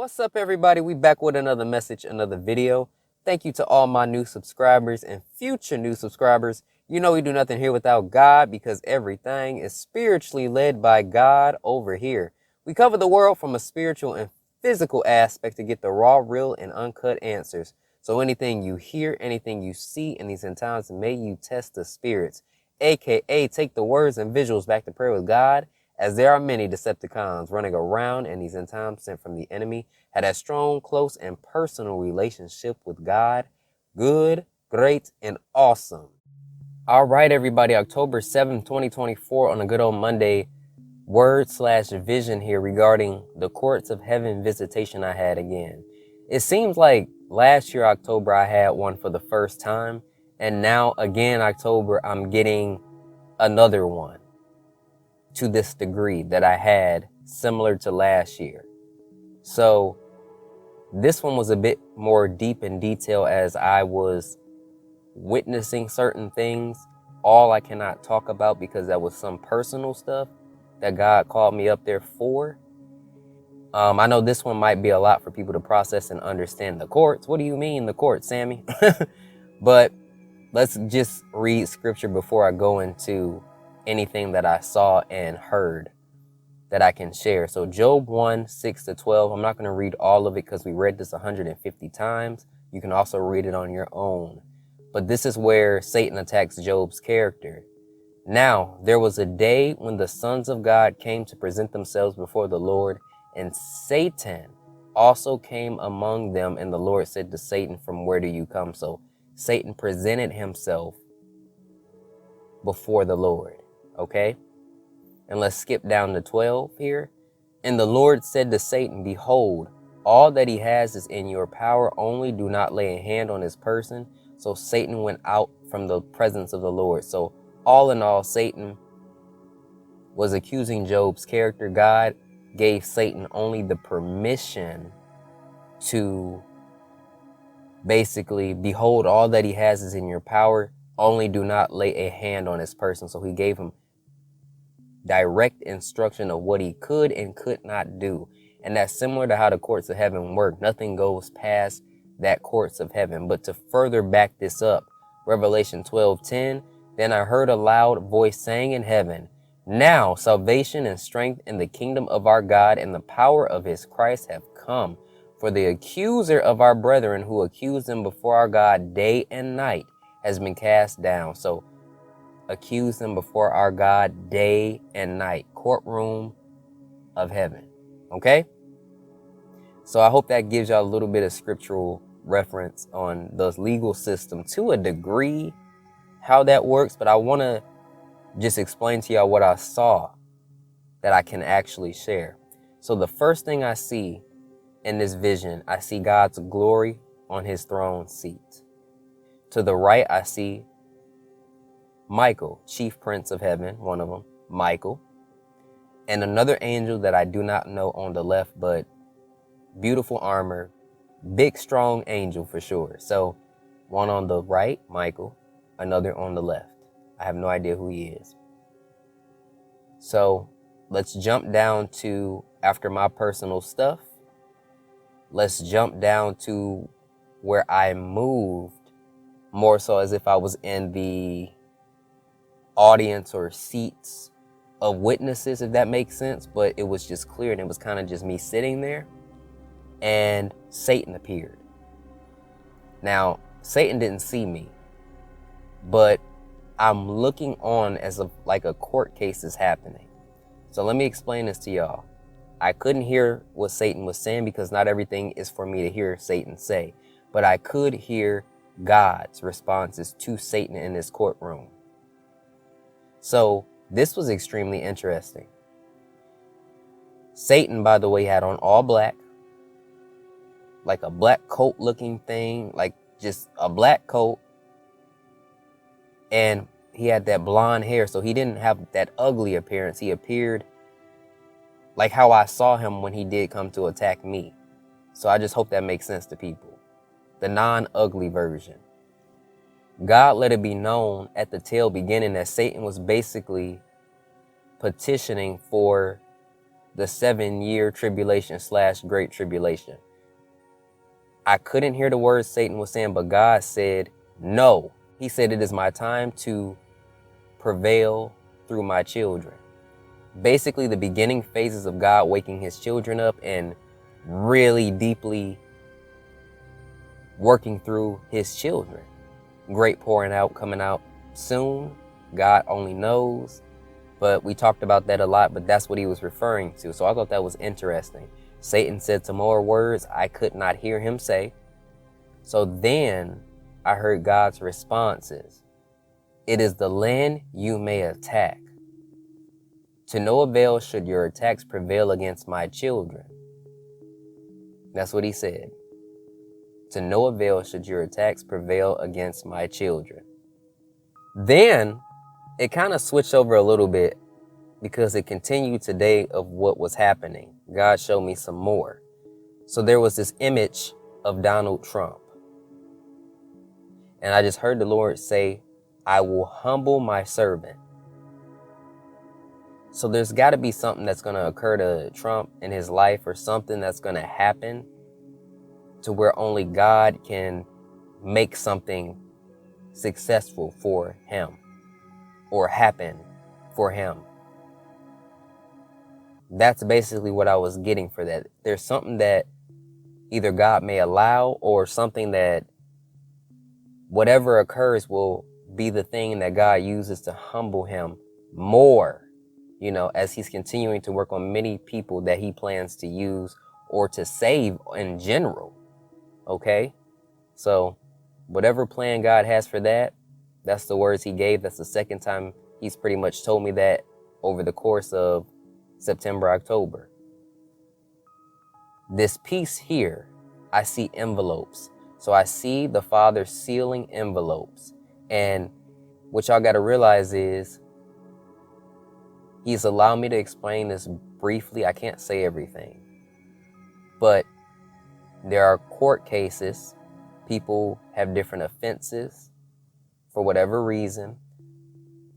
What's up, everybody? We back with another message, another video. Thank you to all my new subscribers and future new subscribers. You know we do nothing here without God because everything is spiritually led by God over here. We cover the world from a spiritual and physical aspect to get the raw, real, and uncut answers. So anything you hear, anything you see in these end times, may you test the spirits, aka take the words and visuals back to prayer with God, as there are many Decepticons running around in these end times sent from the enemy, had a strong, close, and personal relationship with God. Good, great, and awesome. All right, everybody, October 7th, 2024, on a good old Monday, word/vision here regarding the courts of heaven visitation I had again. It seems like last year, October, I had one for the first time, and now again, October, I'm getting another one to this degree that I had similar to last year. So this one was a bit more deep in detail as I was witnessing certain things. All I cannot talk about because that was some personal stuff that God called me up there for. I know this one might be a lot for people to process and understand. The courts? What do you mean the courts, Sammy? But let's just read scripture before I go into anything that I saw and heard that I can share. So Job 1:6-12. I'm not going to read all of it because we read this 150 times. You can also read it on your own. But this is where Satan attacks Job's character. Now, there was a day when the sons of God came to present themselves before the Lord, and Satan also came among them, and the Lord said to Satan, "From where do you come?" So Satan presented himself before the Lord. Okay? And let's skip down to 12 here. And the Lord said to Satan, "Behold, all that he has is in your power, only do not lay a hand on his person." So Satan went out from the presence of the Lord. So all in all, Satan was accusing Job's character. God gave Satan only the permission to basically, behold, all that he has is in your power, only do not lay a hand on his person. So he gave him direct instruction of what he could and could not do. And that's similar to how the courts of heaven work. Nothing goes past that courts of heaven. But to further back this up, Revelation 12:10, then I heard a loud voice saying in heaven, "Now salvation and strength in the kingdom of our God and the power of his Christ have come. For the accuser of our brethren who accused them before our God day and night has been cast down." So accuse them before our God day and night. Courtroom of heaven. Okay? So I hope that gives y'all a little bit of scriptural reference on the legal system to a degree, how that works. But I want to just explain to y'all what I saw that I can actually share. So the first thing I see in this vision, I see God's glory on his throne seat. To the right, I see Michael, chief prince of heaven, one of them, Michael, and another angel that I do not know on the left, but beautiful armor, big, strong angel for sure. So one on the right, Michael, another on the left. I have no idea who he is. So let's jump down to, after my personal stuff, let's jump down to where I moved more so as if I was in the audience or seats of witnesses, if that makes sense. But it was just clear, and it was kind of just me sitting there, and Satan appeared. Now, Satan didn't see me, but I'm looking on as if like a court case is happening. So let me explain this to y'all. I couldn't hear what Satan was saying because not everything is for me to hear Satan say, but I could hear God's responses to Satan in this courtroom. So this was extremely interesting. Satan, by the way, had on all black, like a black coat looking thing, like just a black coat. And he had that blonde hair, so he didn't have that ugly appearance. He appeared like how I saw him when he did come to attack me. So I just hope that makes sense to people. The non-ugly version. God let it be known at the tail beginning that Satan was basically petitioning for the 7-year tribulation / great tribulation. I couldn't hear the words Satan was saying, but God said, no. He said, it is my time to prevail through my children. Basically, the beginning phases of God waking his children up and really deeply working through his children. Great pouring out coming out soon. God only knows. But we talked about that a lot, but that's what he was referring to. So I thought that was interesting. Satan said some more words I could not hear him say. So then I heard God's responses. It is the land you may attack. To no avail should your attacks prevail against my children. That's what he said. To no avail should your attacks prevail against my children. Then it kind of switched over a little bit because it continued today of what was happening. God showed me some more. So there was this image of Donald Trump. And I just heard the Lord say, I will humble my servant. So there's got to be something that's going to occur to Trump in his life, or something that's going to happen to where only God can make something successful for him or happen for him. That's basically what I was getting for that. There's something that either God may allow, or something that whatever occurs will be the thing that God uses to humble him more, you know, as he's continuing to work on many people that he plans to use or to save in general. Okay? So whatever plan God has for that, that's the words he gave. That's the second time he's pretty much told me that over the course of September, October. This piece here, I see envelopes. So I see the Father sealing envelopes. And what y'all got to realize is he's allowed me to explain this briefly. I can't say everything. But there are court cases. People have different offenses for whatever reason.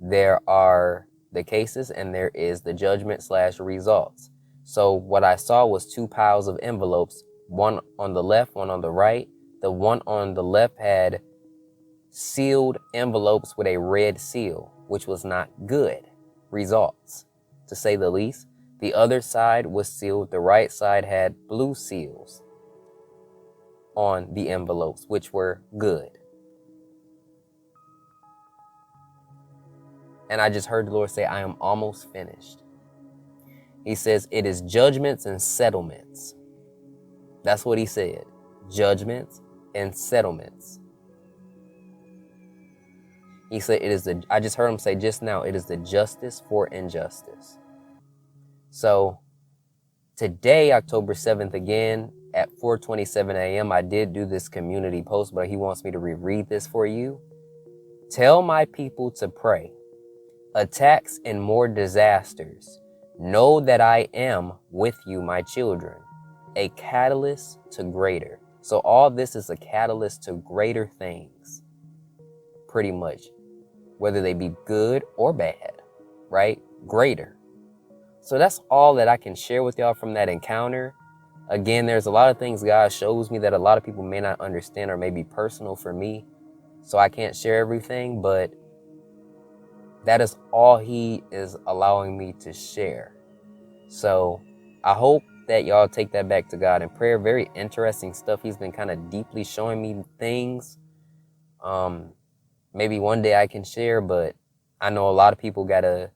There are the cases and there is the judgment / results. So what I saw was 2 piles of envelopes, one on the left, one on the right. The one on the left had sealed envelopes with a red seal, which was not good results, to say the least. The other side was sealed. The right side had blue seals on the envelopes, which were good. And I just heard the Lord say, I am almost finished. He says, it is judgments and settlements. That's what he said. Judgments and settlements. He said, I just heard him say just now, it is the justice for injustice. So today, October 7th, again, at 4:27 a.m., I did do this community post, but he wants me to reread this for you. Tell my people to pray. Attacks and more disasters. Know that I am with you, my children. A catalyst to greater. So all this is a catalyst to greater things. Pretty much. Whether they be good or bad. Right? Greater. So that's all that I can share with y'all from that encounter. Again, there's a lot of things God shows me that a lot of people may not understand or may be personal for me. So I can't share everything, but that is all he is allowing me to share. So I hope that y'all take that back to God in prayer. Very interesting stuff. He's been kind of deeply showing me things. Maybe one day I can share, but I know a lot of people got to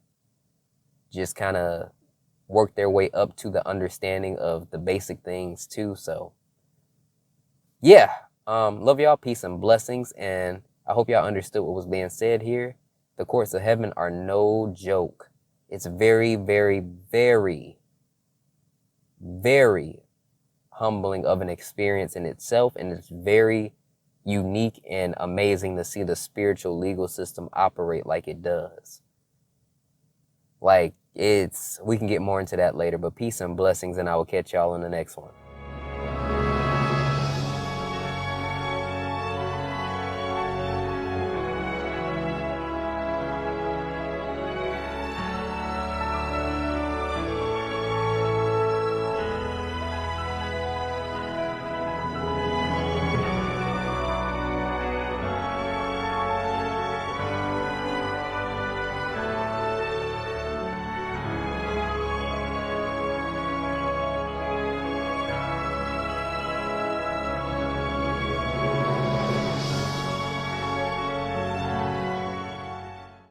just kind of work their way up to the understanding of the basic things too. So yeah, love y'all. Peace and blessings. And I hope y'all understood what was being said here. The courts of heaven are no joke. It's very, very, very, very humbling of an experience in itself. And it's very unique and amazing to see the spiritual legal system operate like it does. Like we can get more into that later, but peace and blessings, and I will catch y'all in the next one.